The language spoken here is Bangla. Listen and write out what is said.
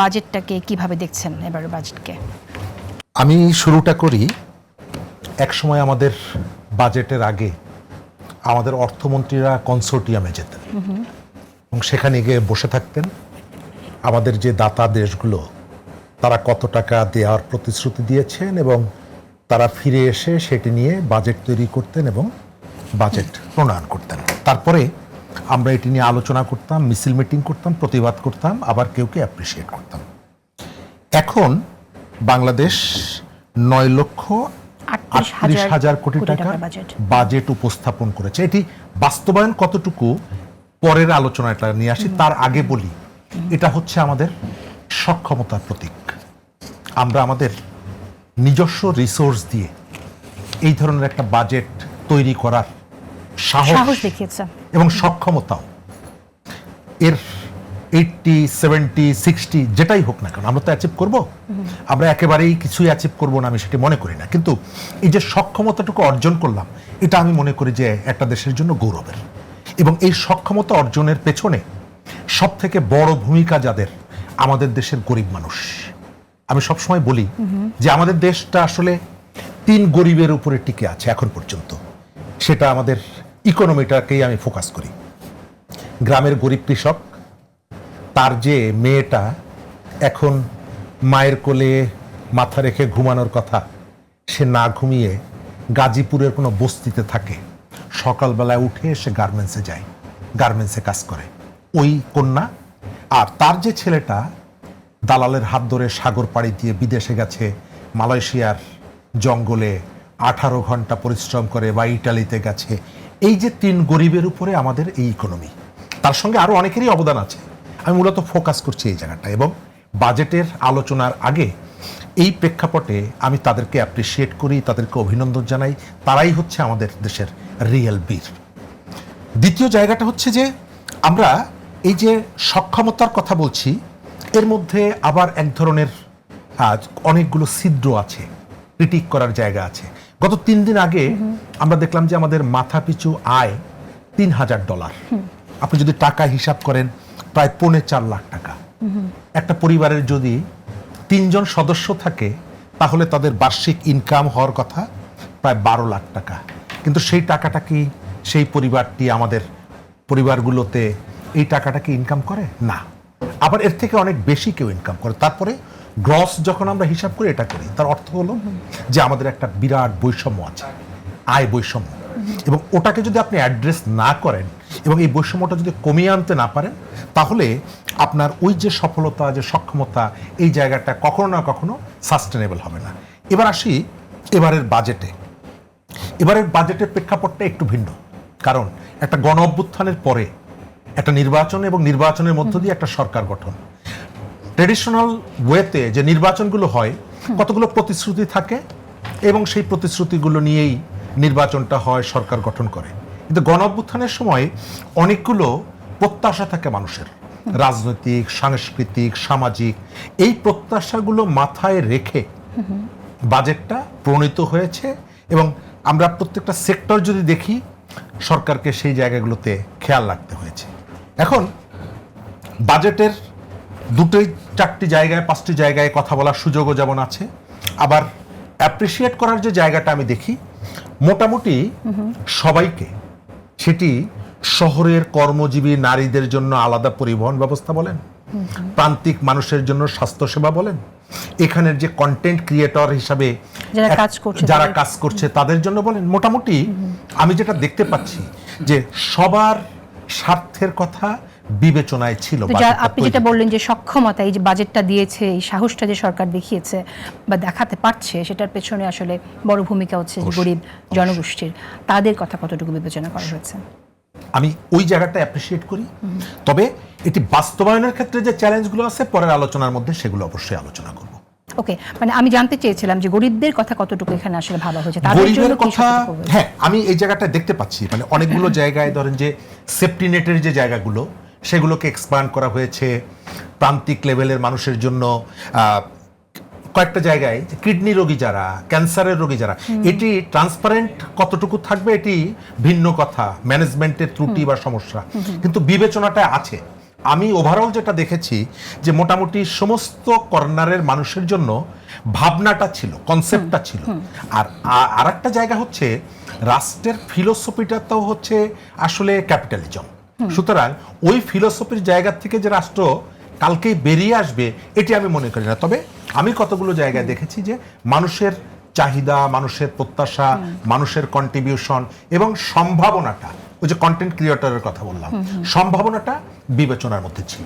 বাজেটটাকে কিভাবে দেখছেন এবারের বাজেটকে? আমি শুরুটা করি, একসময় আমাদের বাজেটের আগে আমাদের অর্থমন্ত্রীরা কনসোর্টিয়ামে যেতেন এবং সেখানে গিয়ে বসে থাকতেন। আমাদের যে দাতা দেশগুলো তারা কত টাকা দেওয়ার প্রতিশ্রুতি দিয়েছেন এবং তারা ফিরে এসে সেটি নিয়ে বাজেট তৈরি করতেন এবং বাজেট প্রণয়ন করতেন। তারপরে আমরা এটি নিয়ে আলোচনা করতাম, মিছিল মিটিং করতাম, প্রতিবাদ করতাম, আবার কেউকে অ্যাপ্রিসিয়েট করতাম। এখন বাংলাদেশ 9,38,000 কোটি টাকা বাজেট উপস্থাপন করেছে। এটি বাস্তবায়ন কতটুকু পরের আলোচনাটা নিয়ে আসি, তার আগে বলি এটা হচ্ছে আমাদের সক্ষমতার প্রতীক। আমরা আমাদের নিজস্ব রিসোর্স দিয়ে এই ধরনের একটা বাজেট তৈরি করার সাহস দেখিয়েছে এবং সক্ষমতাও এর 80, 70, 60 যেটাই হোক না কেন আমরা তো অ্যাচিভ করব। আমরা একেবারেই কিছুই অ্যাচিভ করব না আমি সেটি মনে করি না, কিন্তু এই যে সক্ষমতাটুকু অর্জন করলাম এটা আমি মনে করি যে একটা দেশের জন্য গৌরবের। এবং এই সক্ষমতা অর্জনের পেছনে সব থেকে বড় ভূমিকা যাদের, আমাদের দেশের গরিব মানুষ। আমি সবসময় বলি যে আমাদের দেশটা আসলে 3 গরিবের উপরে টিকে আছে এখন পর্যন্ত। সেটা আমাদের ইকোনমিটাকেই আমি ফোকাস করি। গ্রামের গরিব কৃষক, তার যে মেয়েটা এখন মায়ের কোলে মাথা রেখে ঘুমানোর কথা, সে না ঘুমিয়ে গাজীপুরের কোনো বস্তিতে থাকে, সকালবেলায় উঠে সে গার্মেন্টসে যায়, গার্মেন্টসে কাজ করে ওই কন্যা। আর তার যে ছেলেটা দালালের হাত ধরে সাগর পাড়ি দিয়ে বিদেশে গেছে, মালয়েশিয়ার জঙ্গলে 18 ঘন্টা পরিশ্রম করে, বা ইটালিতে গেছে। এই যে 3 গরিবের উপরে আমাদের এই ইকোনমি, তার সঙ্গে আরও অনেকেরই অবদান আছে। আমি মূলত ফোকাস করছি এই জায়গাটা, এবং বাজেটের আলোচনার আগে এই প্রেক্ষাপটে আমি তাদেরকে অ্যাপ্রিসিয়েট করি, তাদেরকে অভিনন্দন জানাই। তারাই হচ্ছে আমাদের দেশের রিয়েল বীর। দ্বিতীয় জায়গাটা হচ্ছে যে আমরা এই যে সক্ষমতার কথা বলছি, এর মধ্যে আবার এক ধরনের অনেকগুলো ছিদ্র আছে, ক্রিটিক করার জায়গা আছে। গত 3 দিন আগে আমরা দেখলাম যে আমাদের মাথাপিছু আয় $3,000। আপনি যদি টাকা হিসাব করেন প্রায় 4.25 লাখ টাকা। একটা পরিবারের যদি 3 জন সদস্য থাকে তাহলে তাদের বার্ষিক ইনকাম হওয়ার কথা প্রায় 12 লাখ টাকা। কিন্তু সেই টাকাটা কি সেই পরিবারটি, আমাদের পরিবারগুলোতে এই টাকাটা কি ইনকাম করে? না। আবার এর থেকে অনেক বেশি কেউ ইনকাম করে। তারপরে গ্রস যখন আমরা হিসাব করি, এটা করি, তার অর্থ হলো যে আমাদের একটা বিরাট বৈষম্য আছে, আয় বৈষম্য। এবং ওটাকে যদি আপনি অ্যাড্রেস না করেন এবং এই বৈষম্যটা যদি কমিয়ে আনতে না পারেন, তাহলে আপনার ওই যে সফলতা, যে সক্ষমতা, এই জায়গাটা কখনো না কখনো সাস্টেনেবল হবে না। এবার আসি এবারের বাজেটে। এবারের বাজেটের প্রেক্ষাপটটা একটু ভিন্ন, কারণ একটা গণ অভ্যুত্থানের পরে একটা নির্বাচন এবং নির্বাচনের মধ্য দিয়ে একটা সরকার গঠন। ট্রেডিশনাল ওয়েতে যে নির্বাচনগুলো হয়, কতগুলো প্রতিশ্রুতি থাকে এবং সেই প্রতিশ্রুতিগুলো নিয়েই নির্বাচনটা হয়, সরকার গঠন করে। কিন্তু গণ অভ্যুত্থানের সময় অনেকগুলো প্রত্যাশা থাকে মানুষের, রাজনৈতিক, সাংস্কৃতিক, সামাজিক। এই প্রত্যাশাগুলো মাথায় রেখে বাজেটটা প্রণীত হয়েছে এবং আমরা প্রত্যেকটা সেক্টর যদি দেখি, সরকারকে সেই জায়গাগুলোতে খেয়াল রাখতে হয়েছে। এখন বাজেটের 2-4টি জায়গায়, 5টি জায়গায় কথা বলার সুযোগও যেমন আছে, আবার অ্যাপ্রিসিয়েট করার যে জায়গাটা আমি দেখি, মোটামুটি সবাইকে, সেটি শহরের কর্মজীবী নারীদের জন্য আলাদা পরিবহন ব্যবস্থা বলেন, প্রান্তিক মানুষের জন্য স্বাস্থ্যসেবা বলেন, এখানের যে কন্টেন্ট ক্রিয়েটর হিসাবে যারা কাজ করছে তাদের জন্য বলেন, মোটামুটি আমি যেটা দেখতে পাচ্ছি যে সবার স্বার্থের কথা বিবেচনায় ছিল। আপনি যেটা বললেন যে সক্ষমতা, এই যে বাজেটটা দিয়েছে, এই সাহসটা যে সরকার দেখিয়েছে বা দেখাতে পারছে, সেটার পেছনে আসলে বড় ভূমিকা হচ্ছে গরিব জনগোষ্ঠীর। তাদের কথা কতটুকু বিবেচনা করা হয়েছে? আমি ওই জায়গাটা অ্যাপ্রিসিয়েট করি। তবে এটি বাস্তবায়নের ক্ষেত্রে যে চ্যালেঞ্জগুলো আছে, পরের আলোচনার মধ্যে সেগুলো অবশ্যই আলোচনা করব। ওকে, মানে আমি জানতে চেয়েছিলাম যে গরিবদের কথা কতটুকু এখানে আসলে ভাবা হয়েছে, গরিবের কথা। হ্যাঁ, আমি এই জায়গাটা দেখতে পাচ্ছি, মানে অনেকগুলো জায়গায় ধরেন যে সেফটি নেটের যে জায়গাগুলো, সেগুলোকে এক্সপ্যান্ড করা হয়েছে। প্রান্তিক লেভেলের মানুষের জন্য কয়েকটা জায়গায় কিডনি রোগী যারা, ক্যান্সারের রোগী যারা, এটি ট্রান্সপারেন্ট কতটুকু থাকবে এটি ভিন্ন কথা, ম্যানেজমেন্টের ত্রুটি বা সমস্যা, কিন্তু বিবেচনাটা আছে। আমি ওভারঅল যেটা দেখেছি যে মোটামুটি সমস্ত কর্নারের মানুষের জন্য ভাবনাটা ছিল, কনসেপ্টটা ছিল। আর একটা জায়গা হচ্ছে রাষ্ট্রের ফিলোসফিটা তো হচ্ছে আসলে ক্যাপিটালিজম। সুতরাং ওই ফিলোসফির জায়গা থেকে যে রাষ্ট্র কালকেই বেরিয়ে আসবে এটি আমি মনে করি না। তবে আমি কতগুলো জায়গায় দেখেছি যে মানুষের চাহিদা, মানুষের প্রত্যাশা, মানুষের কন্ট্রিবিউশন এবং সম্ভাবনাটা, ওই যে কন্টেন্ট ক্রিয়েটরের কথা বললাম, সম্ভাবনাটা বিবেচনার মধ্যে ছিল।